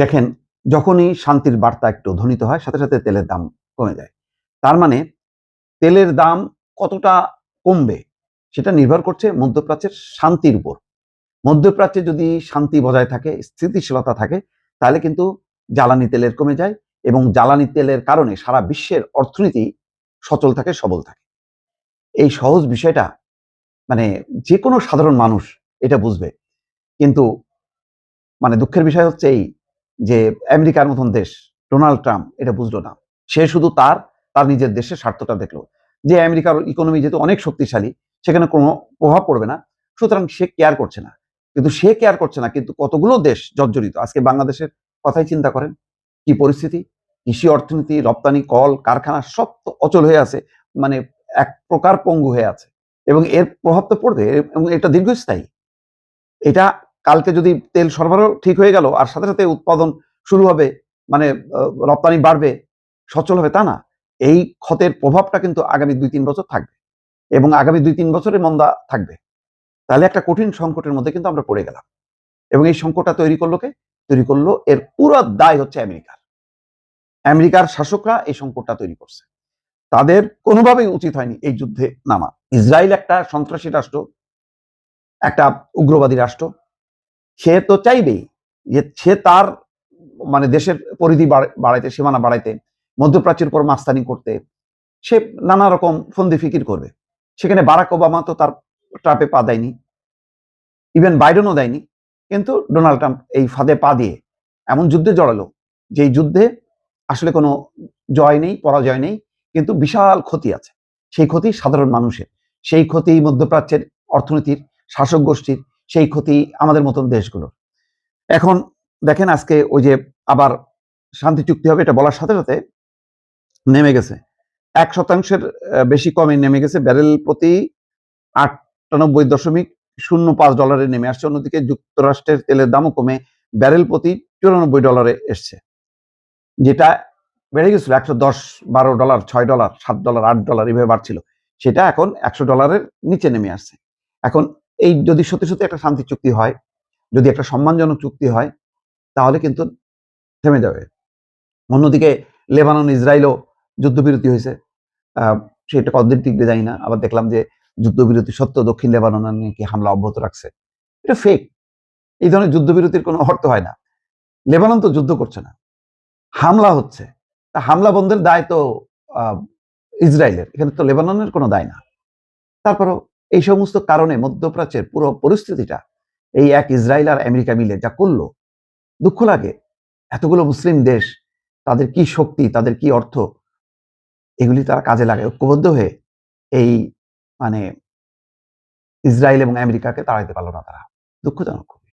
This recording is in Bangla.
দেখেন, যখনই শান্তির বার্তা একটু ধ্বনিত হয় সাথে সাথে তেলের দাম কমে যায়। তার মানে তেলের দাম কতটা কমবে সেটা নির্ভর করছে মধ্যপ্রাচ্যের শান্তির উপর। মধ্যপ্রাচ্যে যদি শান্তি বজায় থাকে, স্থিতিশীলতা থাকে, তাহলে কিন্তু জ্বালানি তেলের কমে যায় এবং জ্বালানি তেলের কারণে সারা বিশ্বের অর্থনীতি সচল থাকে, সবল থাকে। এই সহজ বিষয়টা মানে যে কোনো সাধারণ মানুষ এটা বুঝবে। কিন্তু দুঃখের বিষয় হচ্ছে এই যে আমেরিকার মতন দেশ, ডোনাল্ড ট্রাম্প এটা বুঝলো না। সে শুধু তার নিজের দেশের স্বার্থটা দেখলো যে আমেরিকার ইকোনমি যেহেতু অনেক শক্তিশালী, সেখানে কোনো প্রভাব পড়বে না, সুতরাং সে কেয়ার করছে না। কিন্তু সে কেয়ার করছে না, কিন্তু কতগুলো দেশ জর্জরিত। আজকে বাংলাদেশের কথাই চিন্তা করেন, কি পরিস্থিতি। কৃষি অর্থনীতি, রপ্তানি, কল কারখানা সব তো অচল হয়ে আছে, মানে এক প্রকার পঙ্গু হয়ে আছে। এবং এর প্রভাব তো পড়বে এবং এটা দীর্ঘস্থায়ী। এটা কালকে যদি তেল সরবরাহ ঠিক হয়ে গেল আর সাথে সাথে উৎপাদন শুরু হবে, মানে রপ্তানি বাড়বে, সচল হবে, তা না। এই ক্ষতের প্রভাবটা কিন্তু আগামী ২-৩ বছর থাকবে এবং আগামী ২-৩ বছরের মন্দা থাকবে। তাহলে একটা কঠিন সংকটের মধ্যে কিন্তু আমরা পড়ে গেলাম। এবং এই সংকটটা তৈরি করলো কে? তৈরি করলো, এর পুরো দায় হচ্ছে আমেরিকার। আমেরিকার শাসকরা এই সংকটটা তৈরি করছে। তাদের কোনোভাবেই উচিত হয়নি এই যুদ্ধে নামা। ইসরায়েল একটা সন্ত্রাসী রাষ্ট্র, একটা উগ্রবাদী রাষ্ট্র। সে তো চাইবেই যে সে তার দেশের পরিধি বাড়াইতে, সীমানা বাড়াইতে, মধ্যপ্রাচ্যের উপর মাস্তানি করতে সে নানা রকম ফন্দি ফিকির করবে। সেখানে বারাক ওবামা তো তার ট্রাপে পা দেয়নি, ইভেন বাইডেনও দেয়নি। কিন্তু ডোনাল্ড ট্রাম্প এই ফাঁদে পা দিয়ে এমন যুদ্ধে জড়ালো, যেই যুদ্ধে আসলে কোনো জয় নেই, পরাজয় নেই, কিন্তু বিশাল ক্ষতি আছে। সেই ক্ষতি সাধারণ মানুষের, সেই ক্ষতি মধ্যপ্রাচ্যের অর্থনীতির, শাসক গোষ্ঠীর, সেই ক্ষতি আমাদের মতন দেশগুলোর। এখন দেখেন, আজকে ওই যে আবার শান্তি চুক্তি হবে এটা বলার সাথে সাথে নেমে গেছে 1% বেশি কমে নেমে গেছে, ব্যারেল প্রতি $98.05 নেমে আসছে। অন্যদিকে যুক্তরাষ্ট্রের তেলের দামও কমে ব্যারেল প্রতি $94 এসছে, যেটা বেড়ে গেছিল $110, $12, $6, $7, $8 এভাবে বাড়ছিল। সেটা এখন $100 নিচে নেমে আসছে। এখন এই যদি সত্যি সত্যি একটা শান্তি চুক্তি হয়, যদি একটা সম্মানজনক চুক্তি হয়, তাহলে কিন্তু থেমে যাবে। অন্যদিকে লেবানন ইসরায়েলও যুদ্ধবিরতি হয়েছে, সেটা কতদিন টিকবে জানি না। আবার দেখলাম যে যুদ্ধবিরতি সত্ত্বেও দক্ষিণ লেবানন নাকি হামলা অব্যাহত রাখছে। এটা ফেক। এই ধরনের যুদ্ধবিরতির কোনো অর্থ হয় না। লেবানন তো যুদ্ধ করছে না, হামলা হচ্ছে। তা হামলা বন্ধের দায় তো ইসরায়েলের, এখানে তো লেবাননের কোনো দায় না। তারপরও এই সমস্ত কারণে মধ্যপ্রাচ্যের পুরো পরিস্থিতিটা এই এক ইসরায়েল আর আমেরিকা মিলে যা করলো, দুঃখ লাগে। এতগুলো মুসলিম দেশ, তাদের কি শক্তি, তাদের কি অর্থ, এগুলি তারা কাজে লাগায় ঐক্যবদ্ধ হয়ে এই মানে ইসরায়েল এবং আমেরিকাকে তাড়াইতে পারলো না তারা। দুঃখজনক।